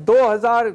2000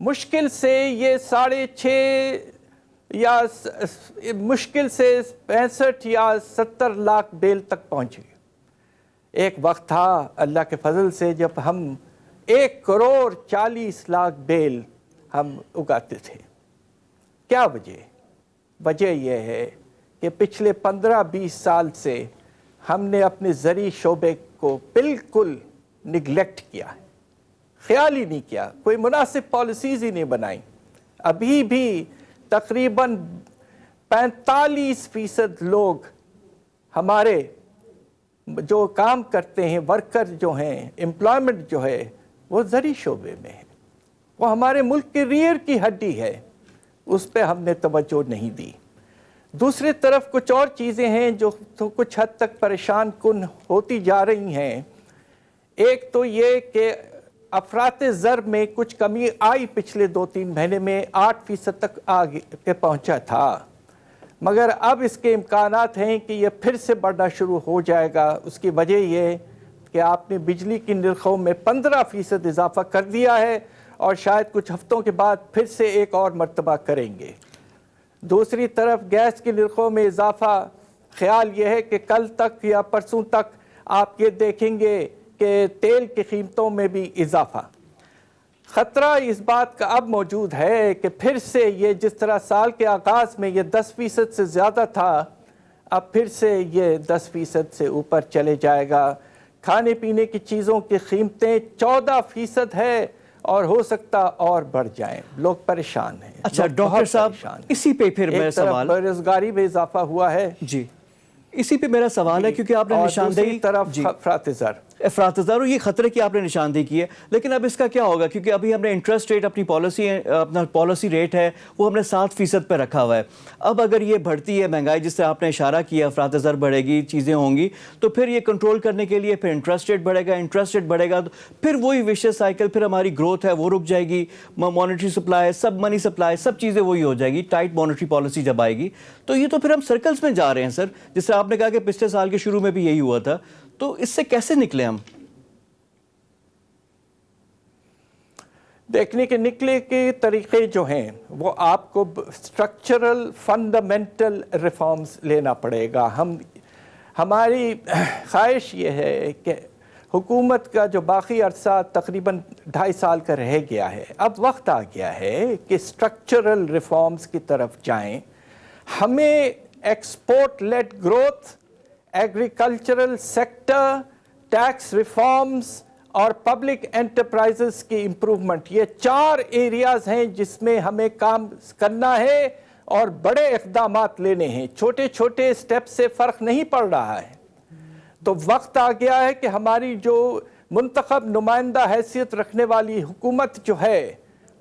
مشکل سے یہ 6.5 یا مشکل سے 65 یا 70 لاکھ بیل تک پہنچے. ایک وقت تھا اللہ کے فضل سے جب ہم 1,40,00,000 بیل ہم اگاتے تھے. کیا وجہ یہ ہے کہ پچھلے 15-20 سال سے ہم نے اپنے زرعی شعبے کو بالکل نگلیکٹ کیا ہے، خیال ہی نہیں کیا، کوئی مناسب پالیسیز ہی نہیں بنائی. ابھی بھی تقریباً 45% لوگ ہمارے جو کام کرتے ہیں، ورکر جو ہیں، امپلائمنٹ جو ہے وہ زرعی شعبے میں ہے. وہ ہمارے ملک کی ریڑھ کی ہڈی ہے، اس پہ ہم نے توجہ نہیں دی. دوسری طرف کچھ اور چیزیں ہیں جو تو کچھ حد تک پریشان کن ہوتی جا رہی ہیں. ایک تو یہ کہ افراط زر میں کچھ کمی آئی، پچھلے 2-3 مہینے میں 8% تک آگے پہنچا تھا، مگر اب اس کے امکانات ہیں کہ یہ پھر سے بڑھنا شروع ہو جائے گا. اس کی وجہ یہ کہ آپ نے بجلی کی نرخوں میں 15% اضافہ کر دیا ہے اور شاید کچھ ہفتوں کے بعد پھر سے ایک اور مرتبہ کریں گے. دوسری طرف گیس کی نرخوں میں اضافہ، خیال یہ ہے کہ کل تک یا پرسوں تک آپ یہ دیکھیں گے کہ تیل کی قیمتوں میں بھی اضافہ. خطرہ اس بات کا اب موجود ہے کہ پھر سے یہ جس طرح سال کے آغاز میں یہ 10% سے زیادہ تھا، اب پھر سے یہ 10% سے اوپر چلے جائے گا. کھانے پینے کی چیزوں کی قیمتیں 14% ہے اور ہو سکتا اور بڑھ جائیں. لوگ پریشان ہیں. اچھا ڈاکٹر صاحب، اسی پہ پھر میرا سوال، بے روزگاری میں اضافہ ہوا ہے جی، اسی پہ میرا سوال ہے کیونکہ آپ نے نشاندہی، دوسری طرف افراط زر، یہ خطرے کی آپ نے نشاندہی کی ہے. لیکن اب اس کا کیا ہوگا؟ کیونکہ ابھی ہم نے انٹرسٹ ریٹ اپنا پالیسی ریٹ ہے وہ ہم نے 7% پہ رکھا ہوا ہے. اب اگر یہ بڑھتی ہے مہنگائی، جس سے آپ نے اشارہ کیا، افراط زر بڑھے گی، چیزیں ہوں گی، تو پھر یہ کنٹرول کرنے کے لیے پھر انٹرسٹ ریٹ بڑھے گا. انٹرسٹ ریٹ بڑھے گا تو پھر وہی ویشیس سائیکل، پھر ہماری گروتھ ہے وہ رک جائے گی. مانیٹری سپلائی، سب منی سپلائی، سب چیزیں وہی ہو جائے گی. ٹائٹ مانیٹری پالیسی جب آئے گی تو یہ تو پھر ہم سرکلز میں جا رہے ہیں سر. جس سے آپ نے کہا کہ پچھلے سال کے شروع میں بھی یہی ہوا تھا، تو اس سے کیسے نکلے ہم؟ دیکھنے کے نکلے کے طریقے جو ہیں وہ آپ کو سٹرکچرل فنڈامنٹل ریفارمز لینا پڑے گا. ہماری خواہش یہ ہے کہ حکومت کا جو باقی عرصہ تقریباً 2.5 سال کا رہ گیا ہے، اب وقت آ گیا ہے کہ سٹرکچرل ریفارمز کی طرف جائیں. ہمیں export led growth, agricultural sector, tax reforms اور پبلک انٹرپرائزز کی امپروومنٹ، یہ 4 ایریاز ہیں جس میں ہمیں کام کرنا ہے اور بڑے اقدامات لینے ہیں. چھوٹے چھوٹے سٹیپ سے فرق نہیں پڑ رہا ہے. تو وقت آ گیا ہے کہ ہماری جو منتخب نمائندہ حیثیت رکھنے والی حکومت جو ہے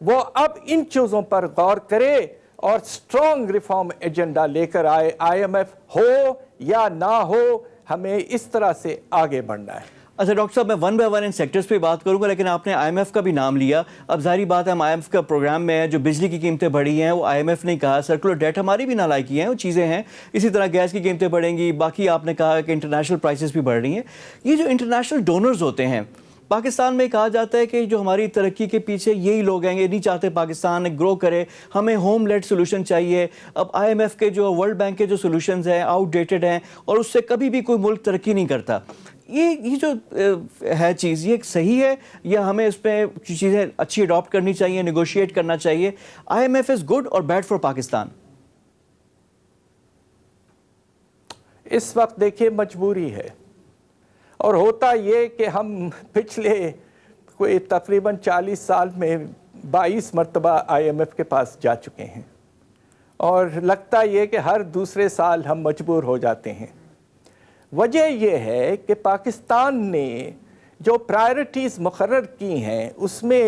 وہ اب ان چیزوں پر غور کرے اور سٹرونگ ریفارم ایجنڈا لے کر آئے. IMF ہو یا نہ ہو، ہمیں اس طرح سے آگے بڑھنا ہے. اچھا ڈاکٹر صاحب، میں 1 بائی 1 ان سیکٹرز پہ بات کروں گا، لیکن آپ نے IMF کا بھی نام لیا. اب ظاہری بات ہے، ہم IMF کا پروگرام میں ہے. جو بجلی کی قیمتیں بڑھی ہیں وہ IMF نے کہا. سرکولر ڈیٹ ہماری بھی نالائکی ہیں، وہ چیزیں ہیں. اسی طرح گیس کی قیمتیں بڑھیں گی. باقی آپ نے کہا کہ انٹرنیشنل پرائسز بھی بڑھ رہی ہیں. یہ جو انٹرنیشنل ڈونرز ہوتے ہیں پاکستان میں، کہا جاتا ہے کہ جو ہماری ترقی کے پیچھے یہی لوگ ہیں. یہ نہیں چاہتے پاکستان گرو کرے، ہمیں ہوم لیڈ سولوشن چاہیے. اب IMF کے جو ورلڈ بینک کے جو سولوشنز ہیں آؤٹ ڈیٹڈ ہیں اور اس سے کبھی بھی کوئی ملک ترقی نہیں کرتا. یہ جو ہے چیز، یہ صحیح ہے یا ہمیں اس پہ چیزیں اچھی اڈاپٹ کرنی چاہیے، نیگوشیٹ کرنا چاہیے؟ IMF از گڈ اور بیڈ فار پاکستان؟ اس وقت دیکھیے مجبوری ہے، اور ہوتا یہ کہ ہم پچھلے کوئی تقریباً 40 سال میں 22 مرتبہ IMF کے پاس جا چکے ہیں، اور لگتا یہ کہ ہر دوسرے سال ہم مجبور ہو جاتے ہیں. وجہ یہ ہے کہ پاکستان نے جو پرائرٹیز مقرر کی ہیں اس میں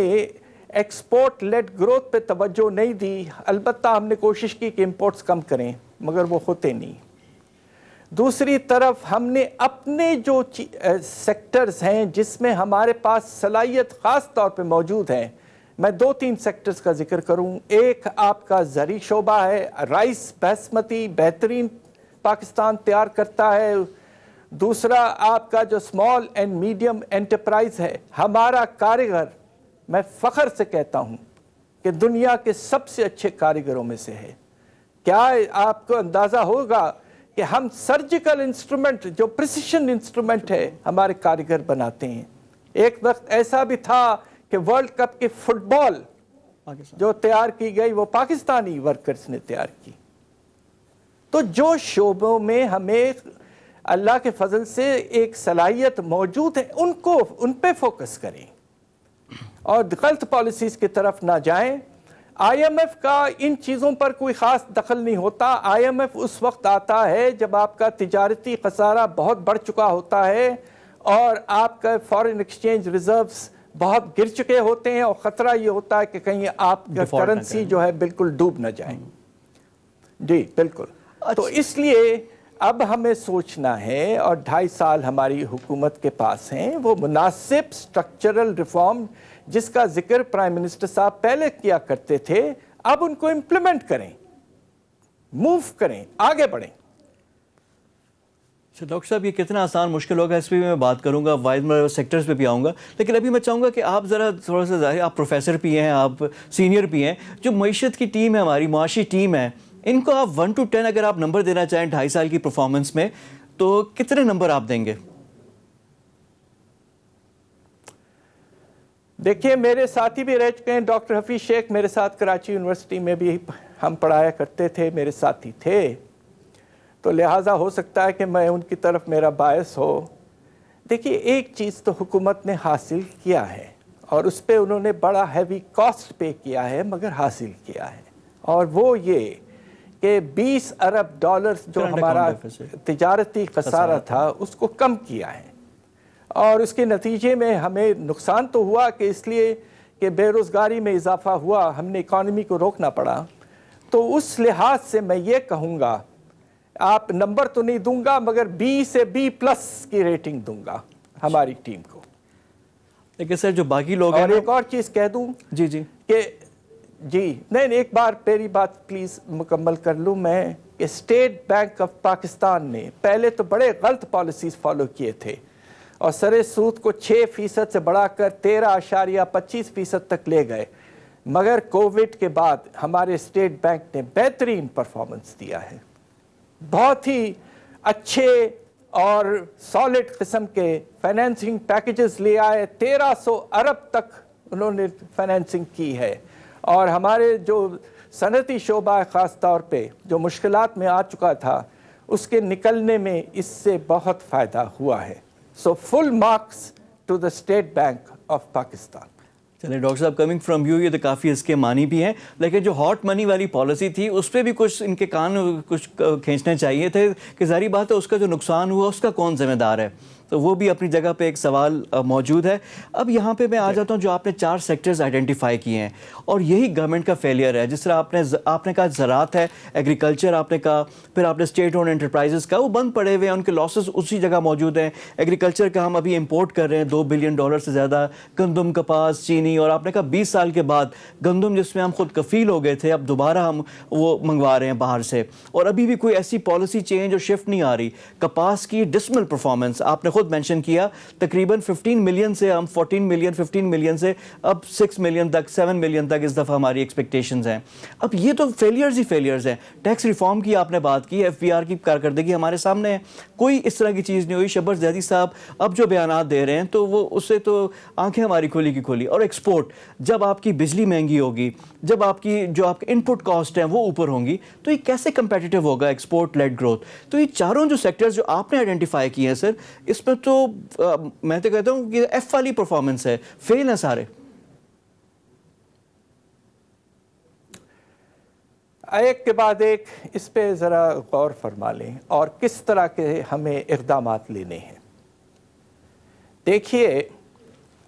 ایکسپورٹ لیڈ گروتھ پہ توجہ نہیں دی. البتہ ہم نے کوشش کی کہ امپورٹس کم کریں، مگر وہ ہوتے نہیں. دوسری طرف ہم نے اپنے جو سیکٹرز ہیں جس میں ہمارے پاس صلاحیت خاص طور پہ موجود ہیں، میں 2-3 سیکٹرز کا ذکر کروں. ایک آپ کا زرعی شعبہ ہے. رائس باسمتی بہترین پاکستان تیار کرتا ہے. دوسرا آپ کا جو اسمال اینڈ میڈیم انٹرپرائز ہے. ہمارا کاریگر، میں فخر سے کہتا ہوں کہ دنیا کے سب سے اچھے کاریگروں میں سے ہے. کیا آپ کو اندازہ ہوگا کہ ہم سرجیکل انسٹرومنٹ جو پریسیشن انسٹرومنٹ ہے ہمارے کاریگر بناتے ہیں. ایک وقت ایسا بھی تھا کہ ورلڈ کپ کی فٹ بال جو تیار کی گئی وہ پاکستانی ورکرز نے تیار کی. تو جو شعبوں میں ہمیں اللہ کے فضل سے ایک صلاحیت موجود ہے ان پہ فوکس کریں اور غلط پالیسیز کی طرف نہ جائیں. آئی ایم ایف کا ان چیزوں پر کوئی خاص دخل نہیں ہوتا. آئی ایم ایف اس وقت آتا ہے جب آپ کا تجارتی خسارہ بہت بڑھ چکا ہوتا ہے اور آپ کا فارن ایکسچینج ریزروز بہت گر چکے ہوتے ہیں اور خطرہ یہ ہوتا ہے کہ کہیں آپ کا کرنسی جو ہے بالکل ڈوب نہ جائے. جی بالکل. تو اس لیے اب ہمیں سوچنا ہے اور 2.5 سال ہماری حکومت کے پاس ہیں وہ مناسب سٹرکچرل ریفارم جس کا ذکر پرائم منسٹر صاحب پہلے کیا کرتے تھے اب ان کو امپلیمنٹ کریں, موو کریں, آگے بڑھیں. ڈاکٹر صاحب یہ کتنا آسان مشکل ہوگا اس پہ بھی میں بات کروں گا, وائد سیکٹرز پہ بھی آؤں گا, لیکن ابھی میں چاہوں گا کہ آپ ذرا تھوڑا سا ظاہر آپ پروفیسر بھی ہیں, آپ سینئر بھی ہیں, جو معیشت کی ٹیم ہے ہماری معاشی ٹیم ہے, ان کو آپ 1 to 10 اگر آپ نمبر دینا چاہیں 2.5 سال کی پرفارمنس میں تو کتنے نمبر آپ دیں گے؟ دیکھیے میرے ساتھی بھی رہ چکے ہیں, ڈاکٹر حفیظ شیخ میرے ساتھ کراچی یونیورسٹی میں بھی ہم پڑھایا کرتے تھے, میرے ساتھی تھے, تو لہٰذا ہو سکتا ہے کہ میں ان کی طرف میرا باعث ہو. دیکھیے ایک چیز تو حکومت نے حاصل کیا ہے اور اس پہ انہوں نے بڑا ہیوی کاسٹ پے کیا ہے مگر حاصل کیا ہے, اور وہ یہ کہ $20 ارب جو ہمارا تجارتی خسارہ تھا اس کو کم کیا ہے. اور اس کے نتیجے میں ہمیں نقصان تو ہوا کہ اس لیے کہ بے روزگاری میں اضافہ ہوا, ہم نے اکانومی کو روکنا پڑا. تو اس لحاظ سے میں یہ کہوں گا, آپ نمبر تو نہیں دوں گا مگر B سے B+ کی ریٹنگ دوں گا ہماری ٹیم کو. لیکن سر جو باقی لوگ ہیں, اور ایک اور چیز کہہ دوں جی جی کہ جی نہیں ایک بار میری بات پلیز مکمل کر لوں میں, کہ اسٹیٹ بینک آف پاکستان نے پہلے تو بڑے غلط پالیسیز فالو کیے تھے اور سر سود کو 6% سے بڑھا کر 13.25% تک لے گئے, مگر کووڈ کے بعد ہمارے اسٹیٹ بینک نے بہترین پرفارمنس دیا ہے, بہت ہی اچھے اور سالڈ قسم کے فائنینسنگ پیکیجز لے آئے, 1300 ارب تک انہوں نے فائنینسنگ کی ہے, اور ہمارے جو صنعتی شعبہ خاص طور پہ جو مشکلات میں آ چکا تھا اس کے نکلنے میں اس سے بہت فائدہ ہوا ہے. So full marks to the State Bank of Pakistan. چلیں ڈاکٹر صاحب کمنگ فرام یو یہ تو کافی اس کے معنی بھی ہیں, لیکن جو ہاٹ منی والی پالیسی تھی اس پہ بھی کچھ ان کے کان کچھ کھینچنے چاہیے تھے کہ ظاہری بات ہے اس کا جو نقصان ہوا اس کا کون ذمہ دار ہے, تو وہ بھی اپنی جگہ پہ ایک سوال موجود ہے. اب یہاں پہ میں آ جاتا ہوں, جو آپ نے 4 سیکٹرز آئیڈینٹیفائی کیے ہیں اور یہی گورنمنٹ کا فیلئر ہے. جس طرح آپ نے کہا زراعت ہے, ایگریکلچر آپ نے کہا, پھر آپ نے اسٹیٹ اون انٹرپرائزز کا, وہ بند پڑے ہوئے ہیں, ان کے لاسز اسی جگہ موجود ہیں. ایگریکلچر کا ہم ابھی امپورٹ کر رہے ہیں $2 بلین سے زیادہ, گندم, کپاس, چینی, اور آپ نے کہا 20 سال کے بعد گندم جس میں ہم خود کفیل ہو گئے تھے اب دوبارہ ہم وہ منگوا رہے ہیں باہر سے, اور ابھی بھی کوئی ایسی پالیسی چینج اور شفٹ نہیں آ رہی. کپاس کی ڈسمل پرفارمنس آپ نے خود مینشن کیا, تقریباً 15 ملین سے ہم 15 ملین سے اب 6 ملین تک 7 ملین تک اس دفعہ ہماری ایکسپیکٹیشنز ہیں. اب یہ تو فیلیئرز ہی فیلیئرز ہیں. ٹیکس ریفارم کی آپ نے بات کی, FBR کی کارکردگی ہمارے سامنے ہے, کوئی اس طرح کی چیز نہیں ہوئی. شبر زیدی صاحب اب جو بیانات دے رہے ہیں تو وہ اس سے تو آنکھیں ہماری کھلی کی کھلی. اور ایکسپورٹ, جب آپ کی بجلی مہنگی ہوگی, جب آپ کی جو آپ کے ان پٹ کاسٹ ہیں وہ اوپر ہوں گی, تو یہ کیسے کمپیٹیٹیو ہوگا ایکسپورٹ لیڈ گروتھ. تو یہ چاروں جو سیکٹرز جو آپ نے آئیڈینٹیفائی کیے ہیں سر, اس میں تو میں تو کہتا ہوں کہ F والی پرفارمنس ہے, فیل ہیں سارے. ایک کے بعد ایک اس پہ ذرا غور فرما لیں اور کس طرح کے ہمیں اقدامات لینے ہیں. دیکھیے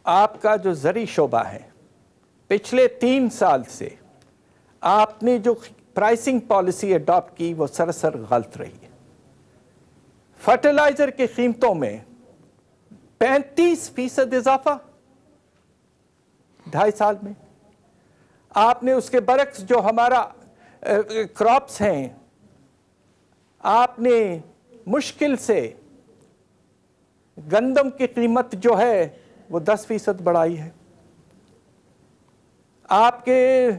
آپ کا جو زرعی شعبہ ہے, پچھلے 3 سال سے آپ نے جو پرائسنگ پالیسی اڈاپٹ کی وہ سراسر غلط رہی ہے. فرٹیلائزر کی قیمتوں میں 35% اضافہ 2.5 سال میں. آپ نے اس کے برعکس جو ہمارا کراپس ہیں, آپ نے مشکل سے گندم کی قیمت جو ہے وہ 10% بڑھائی ہے. آپ کے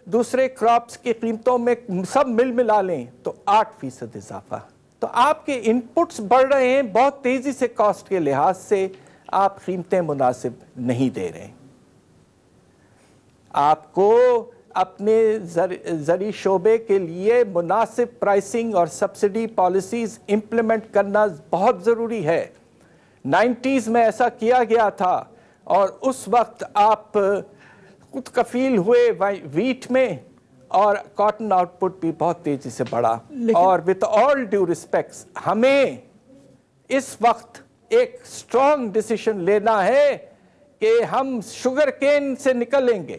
دوسرے کراپس کی قیمتوں میں سب ملا لیں تو 8% اضافہ. تو آپ کے انپٹس بڑھ رہے ہیں بہت تیزی سے، کاسٹ کے لحاظ سے آپ قیمتیں مناسب نہیں دے رہے ہیں. آپ کو اپنے زرعی شعبے کے لیے مناسب پرائسنگ اور سبسڈی پالیسیز امپلیمنٹ کرنا بہت ضروری ہے. 90s میں ایسا کیا گیا تھا اور اس وقت آپ خود کفیل ہوئے ویٹ میں، اور کاٹن آؤٹ پٹ بھی بہت تیزی سے بڑھا. اور وتھ آل ڈیو ریسپیکٹس ہمیں اس وقت ایک اسٹرانگ ڈیسیشن لینا ہے کہ ہم شوگر کین سے نکلیں گے.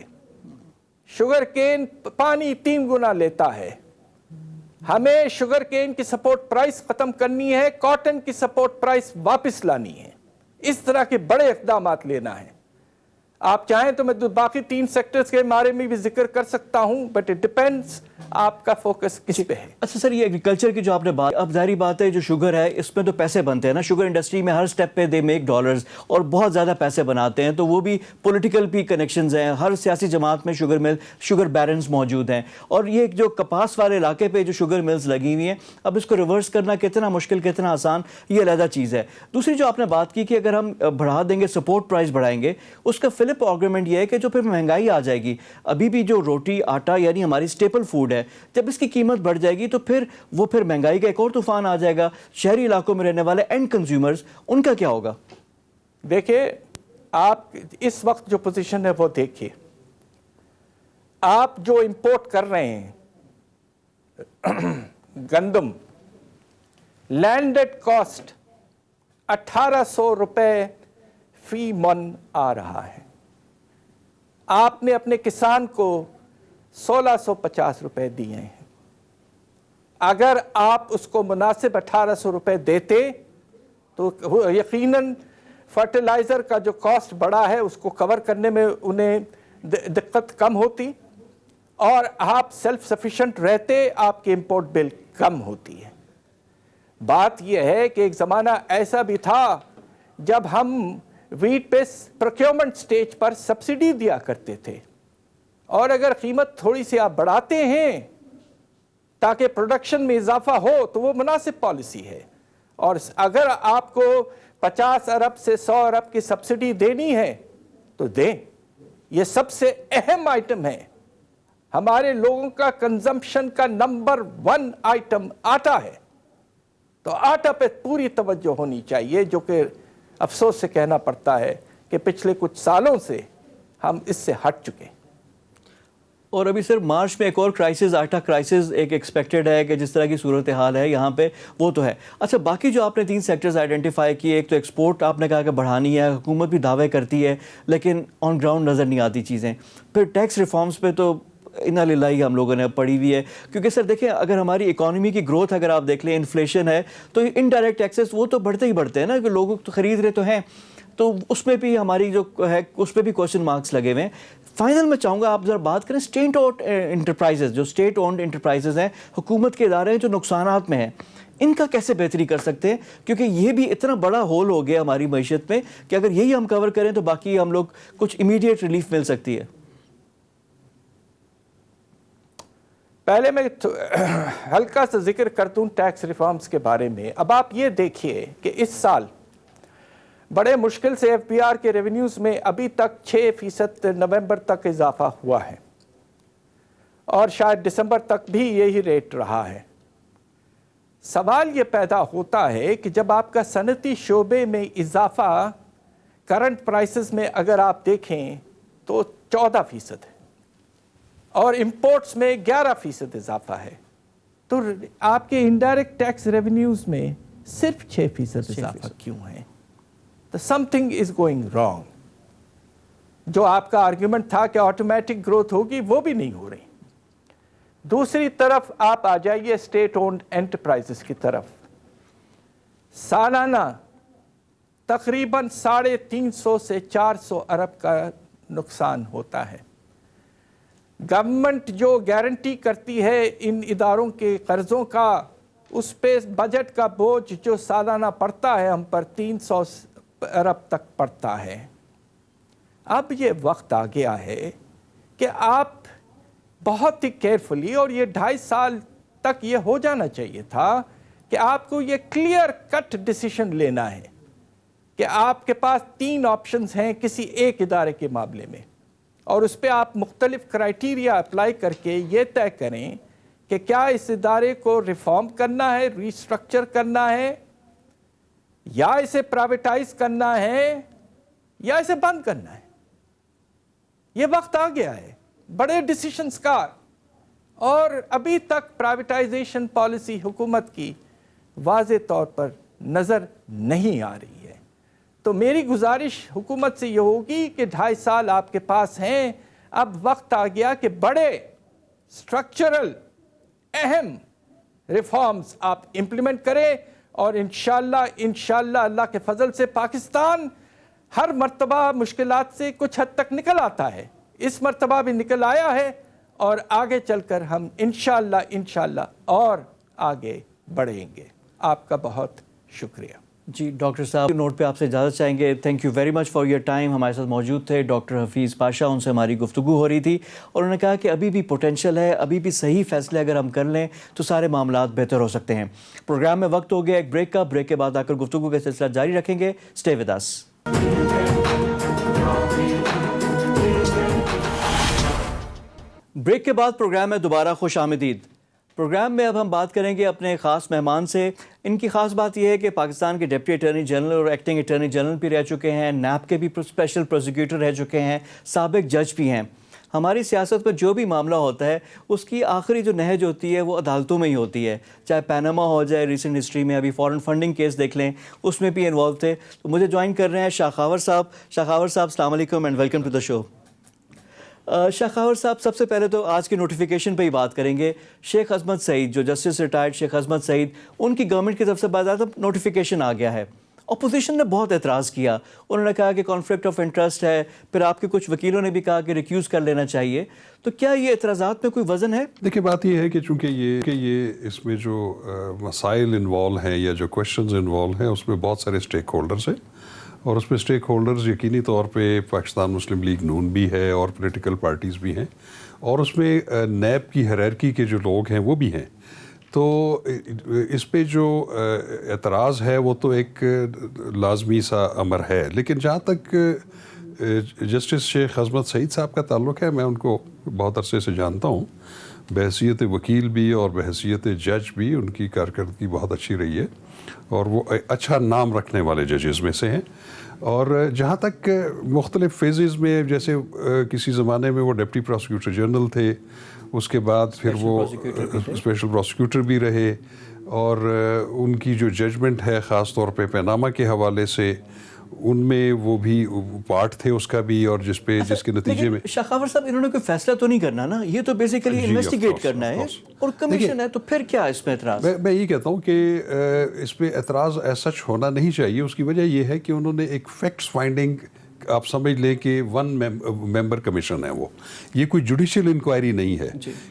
شوگر کین پانی 3 گنا لیتا ہے. ہمیں شوگر کین کی سپورٹ پرائس ختم کرنی ہے، کاٹن کی سپورٹ پرائس واپس لانی ہے. اس طرح کے بڑے اقدامات لینا ہے. آپ چاہیں تو میں باقی 3 سیکٹرز کے بارے میں بھی ذکر کر سکتا ہوں، بٹ اٹ ڈیپینڈز آپ کا فوکس کس پہ ہے. اچھا سر، یہ ایگریکلچر کی جو آپ نے بات، اب ظاہری بات ہے جو شوگر ہے اس میں تو پیسے بنتے ہیں نا، شوگر انڈسٹری میں ہر سٹیپ پہ دے میک ڈالرز اور بہت زیادہ پیسے بناتے ہیں، تو وہ بھی پولیٹیکل بھی کنیکشنز ہیں. ہر سیاسی جماعت میں شوگر مل، شوگر بیرنز موجود ہیں. اور یہ جو کپاس والے علاقے پہ جو شوگر ملز لگی ہوئی ہیں، اب اس کو ریورس کرنا کتنا مشکل کتنا آسان، یہ علیحدہ چیز ہے. دوسری جو آپ نے بات کی کہ اگر ہم بڑھا دیں گے، سپورٹ پرائس بڑھائیں گے، اس کا فلپ آرگومنٹ یہ ہے کہ جو پھر مہنگائی آ جائے گی. ابھی بھی جو روٹی آٹا یعنی ہماری سٹیپل فوڈ ہے، جب اس کی قیمت بڑھ جائے گی تو پھر مہنگائی کا ایک اور طوفان آ جائے گا. شہری علاقوں میں رہنے والے اینڈ کنزیومرز، ان کا کیا ہوگا؟ دیکھیں، آپ اس وقت جو پوزیشن ہے وہ دیکھیے. آپ جو امپورٹ کر رہے ہیں گندم، لینڈڈ کاسٹ 1800 روپے فی من آ رہا ہے. آپ نے اپنے کسان کو 1650 روپے دیے ہیں. اگر آپ اس کو مناسب 1800 روپے دیتے تو یقیناً فرٹیلائزر کا جو کاسٹ بڑا ہے اس کو کور کرنے میں انہیں دقت کم ہوتی، اور آپ سیلف سفیشنٹ رہتے، آپ کی امپورٹ بل کم ہوتی ہے. بات یہ ہے کہ ایک زمانہ ایسا بھی تھا جب ہم ویٹ پہ پروکیورمنٹ سٹیج پر سبسڈی دیا کرتے تھے، اور اگر قیمت تھوڑی سی آپ بڑھاتے ہیں تاکہ پروڈکشن میں اضافہ ہو تو وہ مناسب پالیسی ہے. اور اگر آپ کو 50 ارب سے 100 ارب کی سبسڈی دینی ہے تو دیں. یہ سب سے اہم آئٹم ہے. ہمارے لوگوں کا کنزمپشن کا نمبر 1 آئٹم آٹا ہے، تو آٹا پہ پوری توجہ ہونی چاہیے، جو کہ افسوس سے کہنا پڑتا ہے کہ پچھلے کچھ سالوں سے ہم اس سے ہٹ چکے. اور ابھی سر مارچ میں ایک اور کرائسس، آٹا کرائسس ایک ایکسپیکٹڈ ہے کہ جس طرح کی صورتحال ہے یہاں پہ وہ تو ہے. اچھا، باقی جو آپ نے 3 سیکٹرز آئیڈینٹیفائی کیے، ایک تو ایکسپورٹ آپ نے کہا کہ بڑھانی ہے، حکومت بھی دعوے کرتی ہے لیکن آن گراؤنڈ نظر نہیں آتی چیزیں. پھر ٹیکس ریفارمز پہ تو انا للہ ہم لوگوں نے پڑھی ہوئی ہے، کیونکہ سر دیکھیں اگر ہماری اکانومی کی گروتھ اگر آپ دیکھ لیں، انفلیشن ہے تو انڈائریکٹ ٹیکسز وہ تو بڑھتے ہی بڑھتے ہیں نا، کہ لوگ تو خرید رہے تو ہیں، تو اس میں بھی ہماری جو ہے اس پہ بھی کوشچن مارکس لگے ہوئے ہیں. فائنل میں چاہوں گا آپ ذرا بات کریں اسٹیٹ اونڈ انٹرپرائزز، جو اسٹیٹ اونڈ انٹرپرائزز ہیں، حکومت کے ادارے ہیں جو نقصانات میں ہیں، ان کا کیسے بہتری کر سکتے ہیں؟ کیونکہ یہ بھی اتنا بڑا ہول ہو گیا ہماری معیشت میں کہ اگر یہی ہم کور کریں تو باقی ہم لوگ کچھ امیڈیٹ ریلیف مل سکتی ہے. پہلے میں ہلکا سا ذکر کر دوں ٹیکس ریفارمز کے بارے میں. اب آپ یہ دیکھیے کہ اس سال بڑے مشکل سے ایف بی آر کے ریونیوز میں ابھی تک 6% نومبر تک اضافہ ہوا ہے، اور شاید دسمبر تک بھی یہی ریٹ رہا ہے. سوال یہ پیدا ہوتا ہے کہ جب آپ کا صنعتی شعبے میں اضافہ کرنٹ پرائسز میں اگر آپ دیکھیں تو 14% ہے اور امپورٹس میں 11% اضافہ ہے، تو آپ کے انڈائریکٹ ٹیکس ریونیوز میں صرف 6% اضافہ کیوں ہے؟ تو some thing is going wrong. جو آپ کا آرگیومنٹ تھا کہ آٹومیٹک گروتھ ہوگی وہ بھی نہیں ہو رہی. دوسری طرف آپ آ جائیے اسٹیٹ اونڈ انٹرپرائزز کی طرف. سالانہ تقریباً 350 سے 400 ارب کا نقصان ہوتا ہے. گورنمنٹ جو گارنٹی کرتی ہے ان اداروں کے قرضوں کا، اس پہ بجٹ کا بوجھ جو سالانہ پڑتا ہے ہم پر 300 ارب تک پڑتا ہے. اب یہ وقت آ گیا ہے کہ آپ بہت ہی کیئرفلی، اور یہ 2.5 سال تک یہ ہو جانا چاہیے تھا کہ آپ کو یہ کلیئر کٹ ڈیسیشن لینا ہے کہ آپ کے پاس 3 آپشنز ہیں کسی ایک ادارے کے معاملے میں، اور اس پہ آپ مختلف کرائٹیریا اپلائی کر کے یہ طے کریں کہ کیا اس ادارے کو ریفارم کرنا ہے، ریسٹرکچر کرنا ہے، یا اسے پرائیویٹائز کرنا ہے، یا اسے بند کرنا ہے۔ یہ وقت آ گیا ہے بڑے ڈیسیشنز کا، اور ابھی تک پرائیویٹائزیشن پالیسی حکومت کی واضح طور پر نظر نہیں آ رہی ہے۔ تو میری گزارش حکومت سے یہ ہوگی کہ 2.5 سال آپ کے پاس ہیں، اب وقت آ گیا کہ بڑے سٹرکچرل اہم ریفارمز آپ امپلیمنٹ کریں، اور انشاءاللہ اللہ کے فضل سے پاکستان ہر مرتبہ مشکلات سے کچھ حد تک نکل آتا ہے، اس مرتبہ بھی نکل آیا ہے، اور آگے چل کر ہم انشاءاللہ اور آگے بڑھیں گے۔ آپ کا بہت شکریہ۔ جی ڈاکٹر صاحب، نوٹ پہ آپ سے اجازت چاہیں گے۔ Thank you very much for your time. ہمارے ساتھ موجود تھے ڈاکٹر حفیظ پاشا، ان سے ہماری گفتگو ہو رہی تھی، اور انہوں نے کہا کہ ابھی بھی پوٹینشیل ہے، ابھی بھی صحیح فیصلے اگر ہم کر لیں تو سارے معاملات بہتر ہو سکتے ہیں۔ پروگرام میں وقت ہو گیا ایک بریک کا، بریک کے بعد آ کر گفتگو کا سلسلہ جاری رکھیں گے۔ Stay with us. بریک کے بعد پروگرام میں دوبارہ خوش آمدید۔ پروگرام میں اب ہم بات کریں گے اپنے خاص مہمان سے۔ ان کی خاص بات یہ ہے کہ پاکستان کے ڈپٹی اٹارنی جنرل اور ایکٹنگ اٹارنی جنرل بھی رہ چکے ہیں، نیب کے بھی اسپیشل پروسیکیوٹر رہ چکے ہیں، سابق جج بھی ہیں۔ ہماری سیاست میں جو بھی معاملہ ہوتا ہے اس کی آخری جو نہج ہوتی ہے وہ عدالتوں میں ہی ہوتی ہے، چاہے پیناما ہو جائے، ریسنٹ ہسٹری میں ابھی فارن فنڈنگ کیس دیکھ لیں، اس میں بھی انوالو تھے۔ تو مجھے جوائن کر رہے ہیں شاخاور صاحب۔ شاخاور صاحب السلام علیکم اینڈ ویلکم ٹو دا شو۔ شاخاور صاحب، سب سے پہلے تو آج کی نوٹیفیکیشن پہ ہی بات کریں گے۔ شیخ عظمت سعید، جو جسٹس ریٹائرڈ شیخ عظمت سعید، ان کی گورنمنٹ کی طرف سے باضابطہ نوٹیفیکیشن آ گیا ہے۔ اپوزیشن نے بہت اعتراض کیا، انہوں نے کہا کہ کانفلکٹ آف انٹرسٹ ہے، پھر آپ کے کچھ وکیلوں نے بھی کہا کہ ریکیوز کر لینا چاہیے۔ تو کیا یہ اعتراضات میں کوئی وزن ہے؟ دیکھیں، بات یہ ہے کہ چونکہ یہ اس میں جو مسائل انوالو ہیں یا جو کویشچنز انوالو ہیں اس میں بہت سارے اسٹیک ہولڈرز ہیں، اور اس میں اسٹیک ہولڈرز یقینی طور پہ پاکستان مسلم لیگ نون بھی ہے اور پولیٹیکل پارٹیز بھی ہیں، اور اس میں نیب کی ہیرارکی کے جو لوگ ہیں وہ بھی ہیں۔ تو اس پہ جو اعتراض ہے وہ تو ایک لازمی سا امر ہے، لیکن جہاں تک جسٹس شیخ عظمت سعید صاحب کا تعلق ہے، میں ان کو بہت عرصے سے جانتا ہوں، بحیثیت وکیل بھی اور بحیثیت جج بھی ان کی کارکردگی بہت اچھی رہی ہے، اور وہ اچھا نام رکھنے والے ججز میں سے ہیں۔ اور جہاں تک مختلف فیزز میں، جیسے کسی زمانے میں وہ ڈپٹی پروسیکیوٹر جنرل تھے، اس کے بعد پھر وہ اسپیشل پروسیکیوٹر بھی رہے، اور ان کی جو ججمنٹ ہے خاص طور پہ پیناما کے حوالے سے، ان میں وہ بھی پارٹ تھے اس کا بھی، اور جس کے نتیجے میں شاخاور صاحب انہوں نے کوئی فیصلہ تو نہیں کرنا نا، یہ تو بیسیکلی انویسٹیگیٹ کرنا ہے، اور کمیشن ہے، تو پھر کیا اس میں اعتراض؟ میں یہ کہتا ہوں کہ اس پہ اعتراض ایز سچ ہونا نہیں چاہیے۔ اس کی وجہ یہ ہے کہ انہوں نے ایک فیکٹس فائنڈنگ، آپ سمجھ لیں کہ 1 ممبر کمیشن ہے، وہ یہ کوئی جوڈیشل انکوائری نہیں ہے،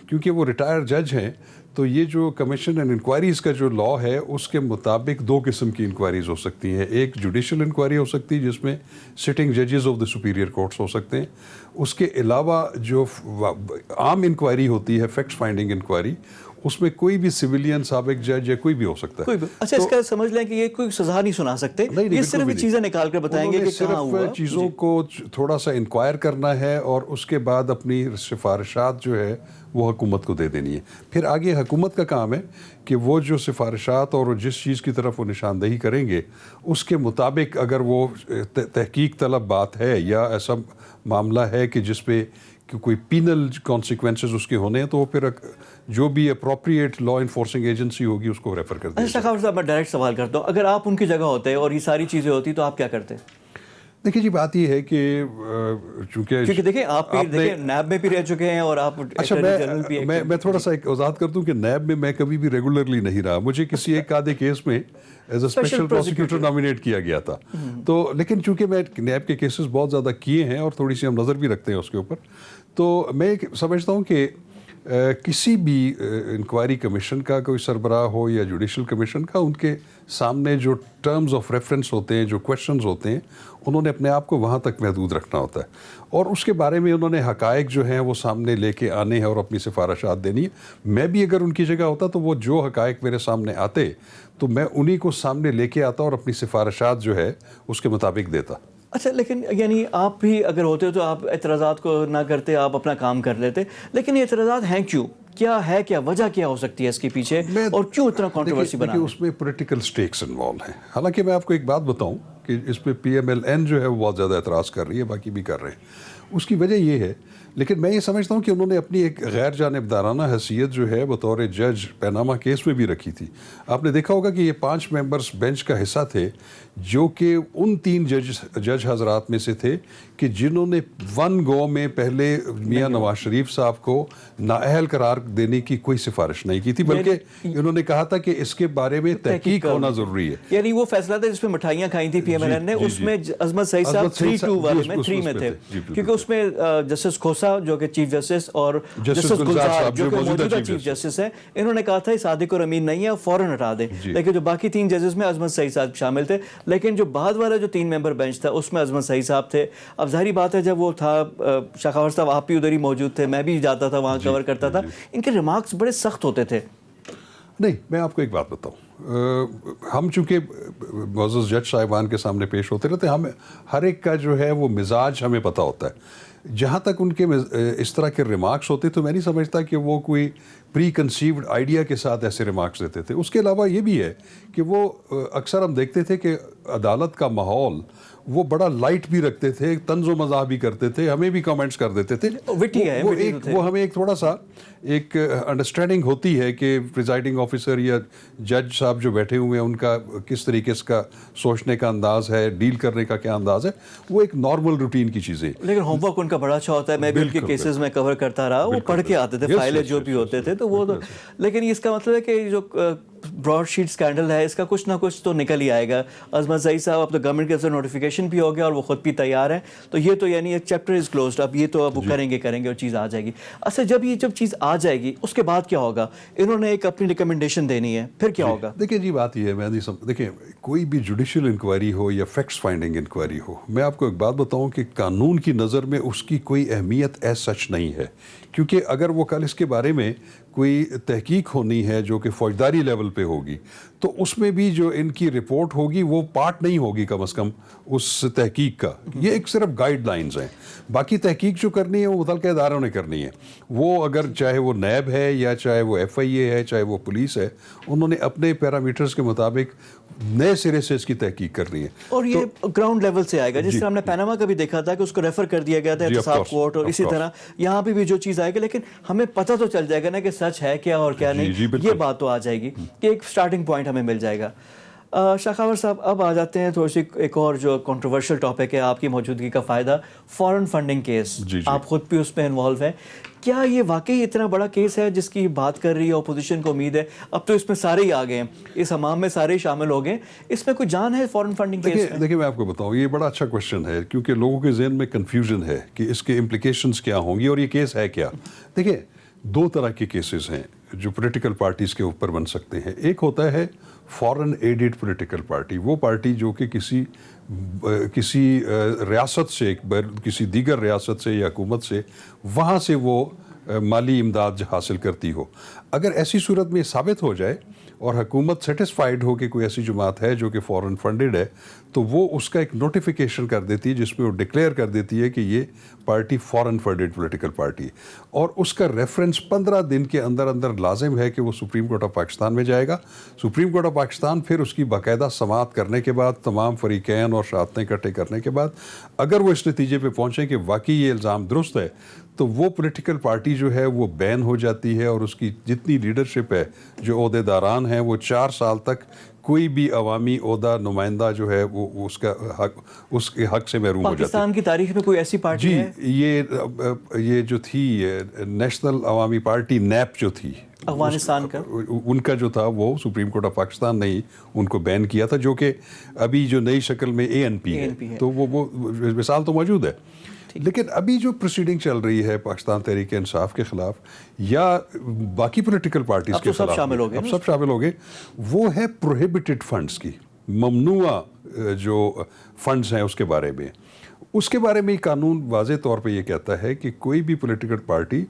کیونکہ وہ ریٹائرڈ جج ہیں۔ تو یہ جو کمیشن اینڈ انکوائریز کا جو لا ہے اس کے مطابق 2 قسم کی انکوائریز ہو سکتی ہیں۔ ایک جوڈیشل انکوائری ہو سکتی ہے جس میں سٹنگ ججز آف دا سپیریئر کورٹس ہو سکتے ہیں، اس کے علاوہ جو عام انکوائری ہوتی ہے فیکٹس فائنڈنگ انکوائری، اس میں کوئی بھی سویلین سابق جج یا کوئی بھی ہو سکتا ہے۔ اچھا، اس کا سمجھ لیں کہ یہ کوئی سزا نہیں سنا سکتے، یہ صرف چیزیں نکال کر بتائیں گے کہ کہاں ہوا۔ صرف چیزوں کو تھوڑا سا انکوائر کرنا ہے، اور اس کے بعد اپنی سفارشات جو ہے وہ حکومت کو دے دینی ہے۔ پھر آگے حکومت کا کام ہے کہ وہ جو سفارشات اور جس چیز کی طرف وہ نشاندہی کریں گے اس کے مطابق، اگر وہ تحقیق طلب بات ہے یا ایسا معاملہ ہے کہ جس پہ کوئی پینل کانسیکوینسز اس کے ہونے ہیں، تو وہ پھر جو بھی اپروپریٹ لا انفورسنگ ایجنسی ہوگی اس کو ریفر کر دیں۔ اچھا شاخاور صاحب، میں ڈائریکٹ سوال کرتا ہوں، اگر آپ ان کی جگہ ہوتے اور یہ ساری چیزیں ہوتی تو آپ کیا کرتے؟ دیکھیے جی، بات یہ ہے کہ کیونکہ دیکھیں آپ نیب میں بھی رہ چکے ہیں اور آپ اٹارنی جنرل بھی ہیں۔ میں تھوڑا سا ایک وضاحت کر دوں کہ نیب میں میں کبھی بھی ریگولرلی نہیں رہا، مجھے کسی ایک آدھے کیس میں as a special prosecutor nominate کیا گیا تھا۔ تو لیکن چونکہ میں نیب کے کیسز بہت زیادہ کیے ہیں اور تھوڑی سی ہم نظر بھی رکھتے ہیں اس کے اوپر، تو میں سمجھتا ہوں کہ کسی بھی انکوائری کمیشن کا کوئی سربراہ ہو یا جوڈیشل کمیشن کا، ان کے سامنے جو ٹرمز آف ریفرنس ہوتے ہیں، جو کویشچنز ہوتے ہیں، انہوں نے اپنے آپ کو وہاں تک محدود رکھنا ہوتا ہے، اور اس کے بارے میں انہوں نے حقائق جو ہیں وہ سامنے لے کے آنے ہیں اور اپنی سفارشات دینی ہے۔ میں بھی اگر ان کی جگہ ہوتا تو وہ جو حقائق میرے سامنے آتے تو میں انہی کو سامنے لے کے آتا اور اپنی سفارشات جو ہے اس کے مطابق دیتا۔ اچھا، لیکن یعنی آپ بھی اگر ہوتے تو آپ اعتراضات کو نہ کرتے، آپ اپنا کام کر لیتے، لیکن یہ اعتراضات ہیں کیوں؟ کیا ہے، کیا وجہ کیا ہو سکتی ہے اس کے پیچھے، اور کیوں اتنا کنٹروورسی بنا؟ دیکھیے اس میں پولیٹیکل سٹیکس انوالو ہیں۔ حالانکہ میں آپ کو ایک بات بتاؤں کہ اس پہ پی ایم ایل این جو ہے وہ بہت زیادہ اعتراض کر رہی ہے، باقی بھی کر رہے ہیں۔ اس کی وجہ یہ ہے، لیکن میں یہ سمجھتا ہوں کہ انہوں نے اپنی ایک غیر جانبدارانہ حیثیت جو ہے بطور جج پیناما کیس میں بھی رکھی تھی۔ آپ نے دیکھا ہوگا کہ یہ 5 ممبرز بینچ کا حصہ تھے جو کہ ان 3 جج حضرات میں سے تھے کہ جنہوں نے ون گو میں پہلے میاں نواز شریف صاحب کو نااہل قرار دینے کی کوئی سفارش نہیں کی تھی، بلکہ انہوں نے کہا تھا کہ اس کے بارے میں تحقیق ہونا ضروری ہے۔ یعنی وہ فیصلہ تھا جس میں مٹھائیاں کھائی تھی پی ایم ایل این نے، اس میں عظمت سعید صاحب 3-2 والے میں 3 میں تھے، کیونکہ اس میں جسٹس کھوسا جو کہ چیف جسٹس اور جسٹس گلزار جو کہ موجودہ چیف جسٹس ہیں، انہوں نے کہا تھا یہ صادق اور امین نہیں ہے، فوراً ہٹا دیں۔ لیکن جو باقی 3 ججز میں عظمت سعید صاحب شامل تھے، لیکن جو بعد والا جو 3 ممبر بینچ تھا اس میں عظمت سعید صاحب تھے۔ اب ظاہری بات ہے جب وہ تھا، شاخاور صاحب آپ بھی ادھر ہی موجود تھے، میں بھی جاتا تھا وہاں کور کرتا تھا، ان کے ریمارکس بڑے سخت ہوتے تھے۔ نہیں، میں آپ کو ایک بات بتاؤں، ہم چونکہ معزز جج صاحبان کے سامنے پیش ہوتے رہتے ہیں، ہم ہر ایک کا جو ہے وہ مزاج ہمیں پتہ ہوتا ہے۔ جہاں تک ان کے اس طرح کے ریمارکس ہوتے تو میں نہیں سمجھتا کہ وہ کوئی پری کنسیوڈ آئیڈیا کے ساتھ ایسے ریمارکس دیتے تھے۔ اس کے علاوہ یہ بھی ہے کہ وہ اکثر ہم دیکھتے تھے کہ عدالت کا ماحول وہ بڑا لائٹ بھی رکھتے تھے، طنز و مزاح بھی کرتے تھے، ہمیں بھی کامنٹس کر دیتے تھے۔ وہ ہمیں ایک تھوڑا سا ایک انڈرسٹینڈنگ ہوتی ہے کہ پریزائڈنگ آفیسر یا جج صاحب جو بیٹھے ہوئے ہیں ان کا کس طریقے سے کا سوچنے کا انداز ہے، ڈیل کرنے کا کیا انداز ہے، وہ ایک نارمل روٹین کی چیزیں۔ لیکن ہوم ورک ان کا بڑا اچھا ہوتا ہے، میں بھی ان کے کیسز میں کور کرتا رہا، وہ پڑھ کے آتے تھے، فائلیں جو بھی ہوتے تھے تو وہ تو، لیکن اس کا مطلب ہے کہ جو براڈ شیٹ اسکینڈل ہے اس کا کچھ نہ کچھ تو نکل ہی آئے گا۔ عظمت سعید صاحب اب تو گورنمنٹ کے نوٹیفیکیشن بھی ہو گیا اور وہ خود بھی تیار ہیں، تو یہ تو یعنی ایک چیپٹر از کلوزڈ، اب یہ تو اب وہ کریں گے اور چیز آ جائے گی۔ اچھا، جب چیز آ جائے گی اس کے بعد کیا ہوگا؟ انہوں نے ایک اپنی ریکمنڈیشن دینی ہے، پھر کیا ہوگا؟ دیکھیں جی، بات یہ ہے، دیکھیں کوئی بھی جوڈیشل انکوائری ہو یا فیکٹس فائنڈنگ انکوائری ہو، میں آپ کو ایک بات بتاؤں کہ قانون کی نظر میں اس کی کوئی اہمیت ایز سچ نہیں ہے، کیونکہ اگر وہ کل اس کے بارے میں کوئی تحقیق ہونی ہے جو کہ فوجداری لیول پہ ہوگی تو اس میں بھی جو ان کی رپورٹ ہوگی وہ پارٹ نہیں ہوگی کم از کم اس تحقیق کا۔ یہ ایک صرف گائیڈ لائنز ہیں، باقی تحقیق جو کرنی ہے وہ متعلقہ اداروں نے کرنی ہے۔ وہ اگر چاہے وہ نیب ہے یا چاہے وہ ایف آئی اے ہے، چاہے وہ پولیس ہے، انہوں نے اپنے پیرامیٹرز کے مطابق نئے سرے سے اس کی تحقیق کرنی ہے، اور یہ گراؤنڈ لیول سے آئے گا، جس طرح ہم نے پیناما کا بھی دیکھا تھا کہ اس کو ریفر کر دیا گیا تھا احتساب کورٹ، اور اسی طرح یہاں پہ بھی جو چیز آئے گی، لیکن ہمیں پتہ تو چل جائے گا نا کہ سچ ہے کیا اور کیا نہیں، یہ بات تو آ جائے گی کہ ایک سٹارٹنگ پوائنٹ ہمیں مل جائے گا۔ شاخاور صاحب، اب آ جاتے ہیں تھوڑی سی ایک اور جو کنٹروورشل ٹاپک ہے آپ کی موجودگی کا فائدہ، فارن فنڈنگ کیس، آپ خود بھی اس میں انوالو ہیں، کیا یہ واقعی اتنا بڑا کیس ہے جس کی بات کر رہی ہے اپوزیشن کو؟ امید ہے اب تو اس میں سارے ہی آ گئے ہیں، اس حمام میں سارے ہی شامل ہو گئے، اس میں کوئی جان ہے فارن فنڈنگ کیس میں؟ دیکھیں میں آپ کو بتاؤں، یہ بڑا اچھا کوشچن ہے کیونکہ لوگوں کے ذہن میں کنفیوژن ہے کہ اس کے امپلیکیشنز کیا ہوں گی اور یہ کیس ہے کیا۔ دیکھیں 2 طرح کے کیسز ہیں جو پولیٹیکل پارٹیز کے اوپر بن سکتے ہیں۔ ایک ہوتا ہے فارن ایڈڈ پولیٹیکل پارٹی، وہ پارٹی جو کہ کسی ریاست سے، کسی دیگر ریاست سے یا حکومت سے، وہاں سے وہ مالی امداد حاصل کرتی ہو۔ اگر ایسی صورت میں ثابت ہو جائے اور حکومت سیٹسفائیڈ ہو کہ کوئی ایسی جماعت ہے جو کہ فارن فنڈڈ ہے، تو وہ اس کا ایک نوٹیفیکیشن کر دیتی ہے جس میں وہ ڈکلیئر کر دیتی ہے کہ یہ party foreign funded political party ہے، اور اس کا ریفرنس 15 دن کے اندر لازم ہے کہ وہ سپریم کورٹ آف پاکستان میں جائے گا۔ سپریم کورٹ آف پاکستان پھر اس کی باقاعدہ سماعت کرنے کے بعد، تمام فریقین اور شہادتیں اکٹھے کرنے کے بعد، اگر وہ اس نتیجے پہ پہنچیں کہ واقعی یہ الزام درست ہے، تو وہ پولیٹیکل پارٹی جو ہے وہ بین ہو جاتی ہے، اور اس کی جتنی لیڈرشپ ہے، جو عہدیداران ہیں، وہ 4 سال تک کوئی بھی عوامی عہدہ نمائندہ جو ہے وہ اس کے حق سے محروم ہو جاتا ہے۔ پاکستان کی تاریخ میں کوئی ایسی پارٹی ہے؟ یہ جو تھی نیشنل عوامی پارٹی نیپ جو تھی افغانستان کا، ان کا جو تھا وہ سپریم کورٹ آف پاکستان نے ان کو بین کیا تھا، جو کہ ابھی جو نئی شکل میں اے این پی ہے، تو وہ مثال تو موجود ہے۔ لیکن ابھی جو پروسیڈنگ چل رہی ہے پاکستان تحریک انصاف کے خلاف یا باقی پولیٹیکل پارٹیز کے خلاف، اب سب شامل ہو گئے، وہ ہے پروہیبٹڈ فنڈز کی، ممنوع جو فنڈز ہیں اس کے بارے میں. اس کے بارے میں قانون واضح طور پہ یہ کہتا ہے کہ کوئی بھی پولیٹیکل پارٹی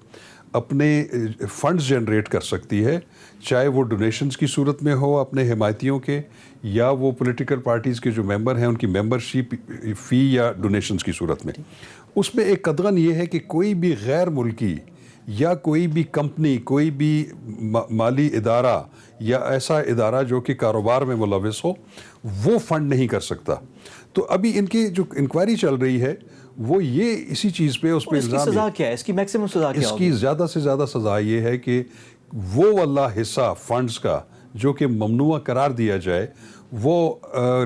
اپنے فنڈز جنریٹ کر سکتی ہے، چاہے وہ ڈونیشنز کی صورت میں ہو اپنے حمایتیوں کے، یا وہ پولیٹیکل پارٹیز کے جو ممبر ہیں ان کی ممبرشپ فی یا ڈونیشنز کی صورت میں. اس میں ایک قدغن یہ ہے کہ کوئی بھی غیر ملکی یا کوئی بھی کمپنی، کوئی بھی مالی ادارہ یا ایسا ادارہ جو کہ کاروبار میں ملوث ہو، وہ فنڈ نہیں کر سکتا. تو ابھی ان کی جو انکوائری چل رہی ہے وہ یہ اسی چیز پہ، اس پہ الزام ہے. سزا کیا ہے اس کی؟ میکسیمم سزا کیا اس کی زیادہ سے زیادہ سزا یہ ہے کہ وہ والا حصہ فنڈز کا جو کہ ممنوع قرار دیا جائے وہ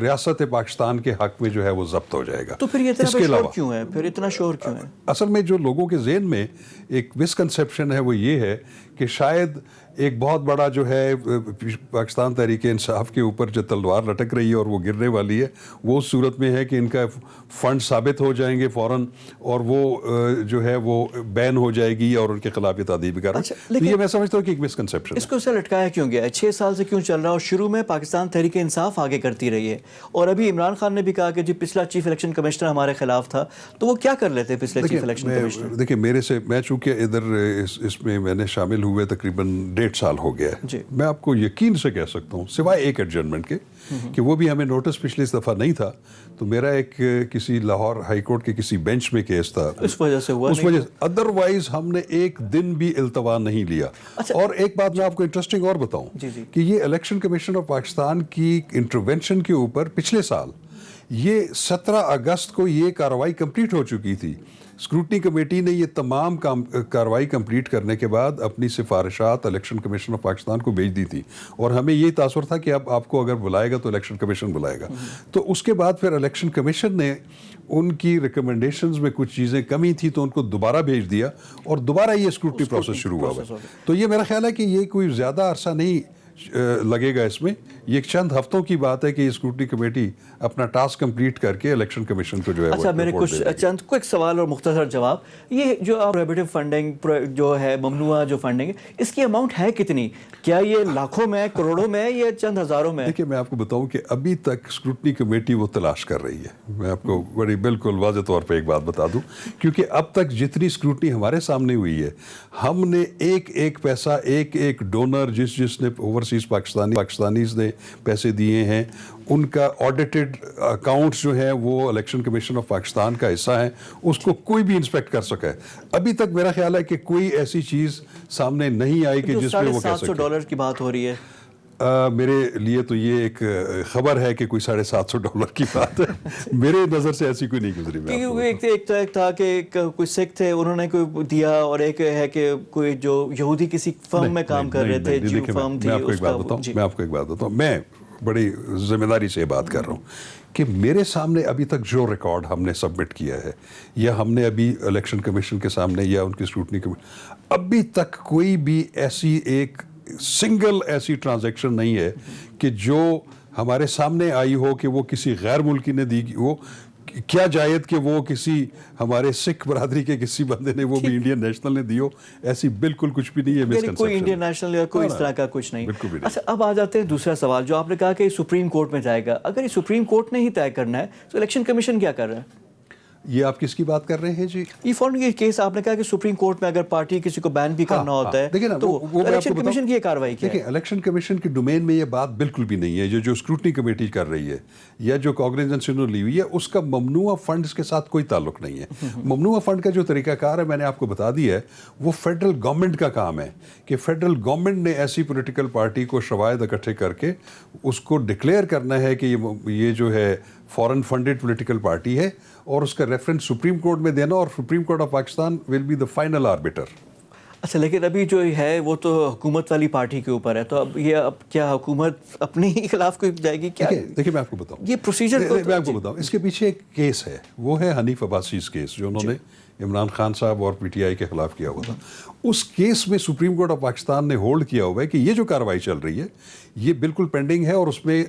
ریاست پاکستان کے حق میں جو ہے وہ ضبط ہو جائے گا. تو پھر یہ اتنا شور کیوں ہے؟ پھر اتنا شور کیوں ہے؟ اصل میں جو لوگوں کے ذہن میں ایک مسکنسیپشن ہے وہ یہ ہے کہ شاید ایک بہت بڑا جو ہے پاکستان تحریک انصاف کے اوپر جو تلوار لٹک رہی ہے اور وہ گرنے والی ہے، وہ اس صورت میں ہے کہ ان کا فنڈ ثابت ہو جائیں گے فوراً اور وہ جو ہے وہ بین ہو جائے گی اور ان کے خلاف یہ تعدیبی کارروائی. تو یہ میں سمجھتا ہوں کہ ایک مسکنسیپشن ہے. اس کو اسے لٹکایا کیوں گیا ہے؟ 6 سال سے کیوں چل رہا ہے؟ اور شروع میں پاکستان تحریک انصاف آگے کرتی رہی ہے، اور ابھی عمران خان نے بھی کہا کہ جی پچھلا چیف الیکشن کمشنر ہمارے خلاف تھا، تو وہ کیا کر لیتے پچھلے چیف الیکشن کمشنر؟ دیکھیں میں چونکہ ادھر اس میں شامل ہوئے تقریباً 1.5 سال ہو گیا ہے، میں آپ کو یقین سے کہہ سکتا ہوں سوائے ایک ایڈجرمنٹ کے کہ وہ بھی ہمیں نوٹس پچھلی دفعہ نہیں تھا، تو میرا ایک کسی لاہور ہائی کورٹ کے کسی بینچ میں کیس تھا، اس وجہ سے ہوا، ادروائز ہم نے ایک دن بھی التوا نہیں لیا. اور ایک بات میں آپ کو انٹرسٹنگ اور بتاؤں کہ یہ الیکشن کمیشن آف پاکستان کی انٹروینشن کے اوپر پچھلے سال یہ 17 اگست کو یہ کارروائی کمپلیٹ ہو چکی تھی. اسکروٹنی کمیٹی نے یہ تمام کارروائی کمپلیٹ کرنے کے بعد اپنی سفارشات الیکشن کمیشن آف پاکستان کو بھیج دی تھی، اور ہمیں یہ تاثر تھا کہ اب آپ کو اگر بلائے گا تو الیکشن کمیشن بلائے گا. تو اس کے بعد پھر الیکشن کمیشن نے ان کی ریکمنڈیشنز میں کچھ چیزیں کمی تھی تو ان کو دوبارہ بھیج دیا اور دوبارہ یہ اسکروٹنی پروسیس شروع ہوا ہے. تو یہ میرا خیال ہے کہ یہ کوئی زیادہ عرصہ نہیں لگے گا اس میں، یہ چند ہفتوں کی بات ہے کہ یہ اسکروٹنی کمیٹی اپنا ٹاسک کمپلیٹ کر کے الیکشن کمیشن کو جو ہے. اچھا، میرے کچھ چند کوئک سوال اور مختصر جواب. یہ جو پروہیبٹڈ فنڈنگ جو ہے، ممنوع جو فنڈنگ ہے، اس کی اماؤنٹ ہے کتنی؟ کیا یہ لاکھوں میں، کروڑوں میں، یا چند ہزاروں میں؟ دیکھیں میں آپ کو بتاؤں کہ ابھی تک اسکروٹنی کمیٹی وہ تلاش کر رہی ہے. میں آپ کو بڑی بالکل واضح طور پہ ایک بات بتا دوں، کیونکہ اب تک جتنی اسکروٹنی ہمارے سامنے ہوئی ہے، ہم نے ایک پیسہ، ایک ڈونر جس نے اوورسیز پاکستانیز نے پیسے دیے ہیں، ان کا آڈیٹڈ اکاؤنٹس جو ہیں وہ الیکشن کمیشن آف پاکستان کا حصہ ہیں، اس کو کوئی بھی انسپیکٹ کر سکا ہے. ابھی تک میرا خیال ہے کہ کوئی ایسی چیز سامنے نہیں آئی کہ جس میں وہ کہہ سکے. $700 کی بات ہو رہی ہے. میرے لیے تو یہ ایک خبر ہے کہ کوئی $750 کی بات ہے. میرے نظر سے ایسی کوئی نہیں گزری. ایک تھا کہ کوئی سکھ تھے، انہوں نے کوئی دیا، اور ایک ہے کہ کوئی جو یہودی کسی فرم میں کام کر رہے تھے، جیو فرم تھی. میں آپ کو ایک بات بتاؤں، میں بڑی ذمہ داری سے بات کر رہا ہوں کہ میرے سامنے ابھی تک جو ریکارڈ ہم نے سبمٹ کیا ہے یا ہم نے ابھی الیکشن کمیشن کے سامنے یا ان کی اسکروٹنی ابھی تک کوئی بھی ایسی ایک سنگل ایسی ٹرانزیکشن نہیں ہے کہ جو ہمارے سامنے آئی ہو کہ وہ کسی غیر ملکی نے دی ہو. کیا جائید کہ وہ کسی ہمارے سکھ برادری کے کسی بندے نے وہ بھی انڈین نیشنل نے دی ہو، ایسی بالکل کچھ بھی نہیں ہے. یعنی کوئی انڈین نیشنل یا کوئی اس طرح کا کچھ نہیں. اچھا، اب آ جاتے ہیں دوسرا سوال جو آپ نے کہا کہ سپریم کورٹ میں جائے گا. اگر یہ سپریم کورٹ نے ہی طے کرنا ہے تو الیکشن کمیشن کیا کر رہا ہے؟ یہ آپ کس کی بات کر رہے ہیں جی؟ یہ فورن یہ کیس آپ نے کہا کہ سپریم کورٹ میں اگر پارٹی کسی کو بین بھی کرنا ہوتا ہے تو الیکشن کمیشن کی یہ کارروائی کیا ہے؟ دیکھیں الیکشن کمیشن کی ڈومین میں یہ بات بالکل بھی نہیں ہے. جو اسکروٹنی کمیٹی کر رہی ہے یا جو کاگنیزنس انہوں نے لی ہوئی ہے اس کا ممنوع فنڈز کے ساتھ کوئی تعلق نہیں ہے. ممنوع فنڈ کا جو طریقہ کار ہے میں نے آپ کو بتا دیا ہے، وہ فیڈرل گورنمنٹ کا کام ہے کہ فیڈرل گورنمنٹ نے ایسی پولیٹیکل پارٹی کو شواہد اکٹھے کر کے اس کو ڈکلیئر کرنا ہے کہ یہ جو ہے فورن فنڈڈ پولیٹیکل پارٹی ہے، اور اس کا ریفرنس سپریم کورٹ میں دینا، اور supreme court of Pakistan will be the final arbiter. اچھا، لیکن ابھی جو ہے وہ تو حکومت والی پارٹی کے اوپر ہے، تو اب یہ کیا حکومت اپنے ہی خلاف کوئی جائے گی کیا؟ دیکھیں میں آپ کو بتاؤں، یہ پروسیجر میں آپ کو بتاؤں، اس کے پیچھے ایک کیس ہے، وہ ہے حنیف عباسیز کیس جو انہوں نے عمران خان صاحب اور پی ٹی آئی کے خلاف کیا ہوا تھا. اس کیس میں سپریم کورٹ آف پاکستان نے ہولڈ کیا ہوا ہے کہ یہ جو کارروائی چل رہی ہے یہ بالکل پینڈنگ ہے، اور اس میں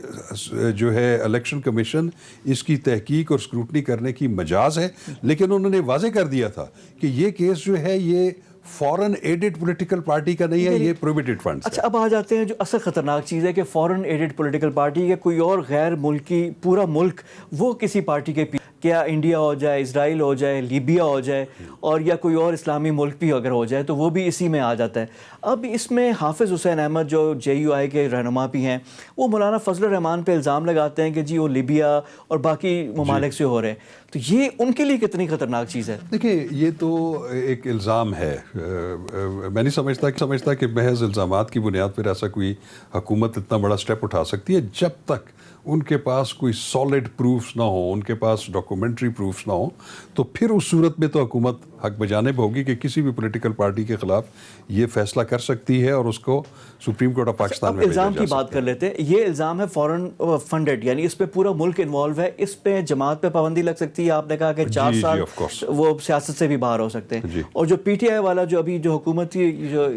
جو ہے الیکشن کمیشن اس کی تحقیق اور اسکروٹنی کرنے کی مجاز ہے، لیکن انہوں نے واضح کر دیا تھا کہ یہ کیس جو ہے یہ فورن ایڈڈ پولیٹیکل پارٹی کا نہیں ہے، یہ پروہیبٹڈ فنڈز ہے. اچھا، اب آ جاتے ہیں جو اصل خطرناک چیز ہے کہ فورن ایڈڈ پولیٹیکل پارٹی یا کوئی اور غیر ملکی پورا ملک وہ کسی پارٹی کے کیا انڈیا ہو جائے، اسرائیل ہو جائے، لیبیا ہو جائے، اور یا کوئی اور اسلامی ملک بھی اگر ہو جائے تو وہ بھی اسی میں آ جاتا ہے. اب اس میں حافظ حسین احمد جو جے یو آئی کے رہنما بھی ہیں وہ مولانا فضل الرحمان پہ الزام لگاتے ہیں کہ جی وہ لیبیا اور باقی ممالک سے ہو رہے ہیں، تو یہ ان کے لیے کتنی خطرناک چیز ہے؟ دیکھیں یہ تو ایک الزام ہے، میں نہیں سمجھتا کہ محض الزامات کی بنیاد پر ایسا کوئی حکومت اتنا بڑا سٹیپ اٹھا سکتی ہے جب تک ان کے پاس کوئی سالڈ پروفز نہ ہوں، ان کے پاس ڈاکومنٹری پروفز نہ ہوں. تو پھر اس صورت میں تو حکومت حق بجانب ہوگی کہ کسی بھی پولیٹیکل پارٹی کے خلاف یہ فیصلہ کر سکتی ہے اور اس کو سپریم کورٹ آف پاکستان میں الزام کی بات کر لیتے ہیں. یہ الزام ہے فورن فنڈڈ، یعنی اس پہ پورا ملک انوالو ہے، اس پہ جماعت پہ پابندی لگ سکتی ہے. آپ نے کہا کہ 4 سال وہ سیاست سے بھی باہر ہو سکتے ہیں. اور جو پی ٹی آئی والا جو ابھی جو حکومت تھی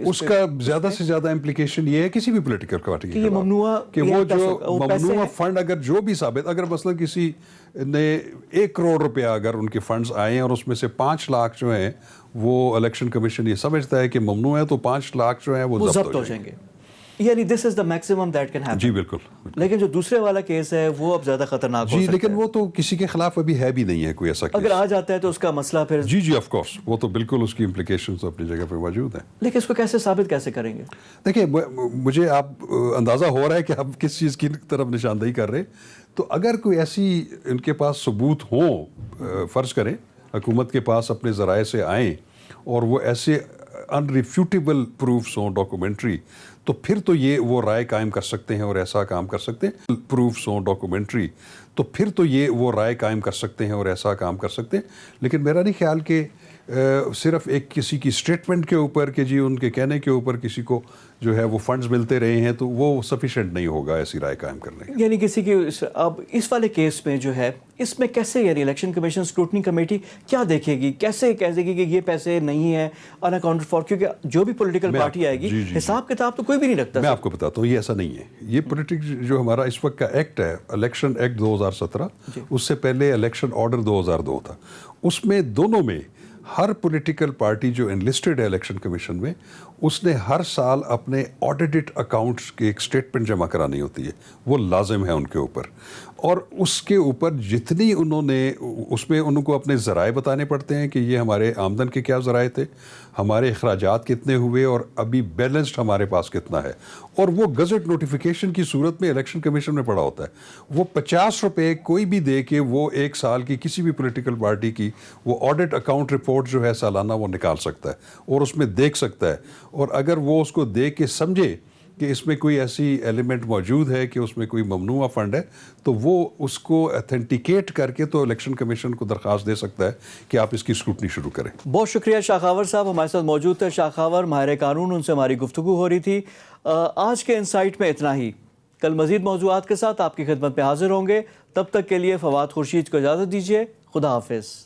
اس کا زیادہ سے زیادہ امپلیکیشن یہ ہے کسی بھی پولیٹیکل پارٹی کے خلاف کہ وہ جو ممنوع فنڈ اگر جو بھی ثابت، اگر مثلا کسی نے 1 کروڑ روپیہ اگر ان کے فنڈز آئے ہیں اور اس میں سے 5 لاکھ جو ہیں وہ الیکشن کمیشن یہ سمجھتا ہے کہ ممنوع ہے تو 5 لاکھ جو ہیں وہ ضبط ہو جائیں گے. یعنی this is the maximum that can happen. جی بالکل. لیکن جو دوسرے والا کیس ہے وہ اب زیادہ خطرناک ہو سکتا ہے. جی لیکن وہ تو کسی کے خلاف ابھی ہے بھی نہیں ہے کوئی ایسا کیس. اگر آ جاتا ہے تو اس کا مسئلہ پھر جی آف کورس وہ تو بالکل اس کی امپلیکیشنز اپنی جگہ پہ موجود ہیں. لیکن اس کو کیسے ثابت کیسے کریں گے؟ دیکھیں مجھے آپ اندازہ ہو رہا ہے کہ آپ کس چیز کی طرف نشاندہی کر رہے ہیں. تو اگر کوئی ایسی ان کے پاس ثبوت ہوں، فرض کریں حکومت کے پاس اپنے ذرائع سے آئیں اور وہ ایسے انریفیوٹیبل پروفس ہوں ڈاکومنٹری، تو پھر تو یہ وہ رائے قائم کر سکتے ہیں اور ایسا کام کر سکتے ہیں. پروفس ہوں ڈاکومنٹری تو پھر تو یہ وہ رائے قائم کر سکتے ہیں اور ایسا کام کر سکتے ہیں. لیکن میرا نہیں خیال کہ صرف ایک کسی کی اسٹیٹمنٹ کے اوپر کہ جی ان کے کہنے کے اوپر کسی کو جو ہے وہ فنڈز ملتے رہے ہیں تو وہ سفیشینٹ نہیں ہوگا ایسی رائے قائم کرنے. یعنی کسی کی اب اس والے کیس میں جو ہے اس میں کیسے یعنی الیکشن کمیشن اسکروٹنی کمیٹی کیا دیکھے گی، کیسے کہہ دے گی کہ یہ پیسے نہیں ہیں ان اکاؤنٹڈ فار، کیونکہ جو بھی پولیٹیکل پارٹی آئے گی حساب کتاب تو کوئی بھی نہیں رکھتا. میں آپ کو بتاتا ہوں یہ ایسا نہیں ہے. یہ پولیٹکس جو ہمارا اس وقت کا ایکٹ ہے الیکشن ایکٹ 2017، اس سے پہلے الیکشن آرڈر 2002 تھا. اس میں دونوں میں ہر پولیٹیکل پارٹی جو انلسٹڈ ہے الیکشن کمیشن میں اس نے ہر سال اپنے آڈیٹڈ اکاؤنٹس کی ایک سٹیٹمنٹ جمع کرانی ہوتی ہے، وہ لازم ہے ان کے اوپر. اور اس کے اوپر جتنی انہوں نے اس میں ان کو اپنے ذرائع بتانے پڑتے ہیں کہ یہ ہمارے آمدن کے کیا ذرائع تھے، ہمارے اخراجات کتنے ہوئے اور ابھی بیلنسڈ ہمارے پاس کتنا ہے. اور وہ گزٹ نوٹیفیکیشن کی صورت میں الیکشن کمیشن میں پڑا ہوتا ہے. وہ 50 روپے کوئی بھی دے کے وہ 1 سال کی کسی بھی پولیٹیکل پارٹی کی وہ آڈٹ اکاؤنٹ رپورٹ جو ہے سالانہ وہ نکال سکتا ہے اور اس میں دیکھ سکتا ہے. اور اگر وہ اس کو دیکھ کے سمجھے کہ اس میں کوئی ایسی ایلیمنٹ موجود ہے کہ اس میں کوئی ممنوع فنڈ ہے تو وہ اس کو اتھینٹیکیٹ کر کے تو الیکشن کمیشن کو درخواست دے سکتا ہے کہ آپ اس کی اسکروٹنی شروع کریں. بہت شکریہ شاخاور صاحب ہمارے ساتھ موجود تھے. شاخاور ماہر قانون، ان سے ہماری گفتگو ہو رہی تھی. آج کے انسائٹ میں اتنا ہی. کل مزید موضوعات کے ساتھ آپ کی خدمت پہ حاضر ہوں گے. تب تک کے لیے فواد خورشید کو اجازت دیجیے. خدا حافظ.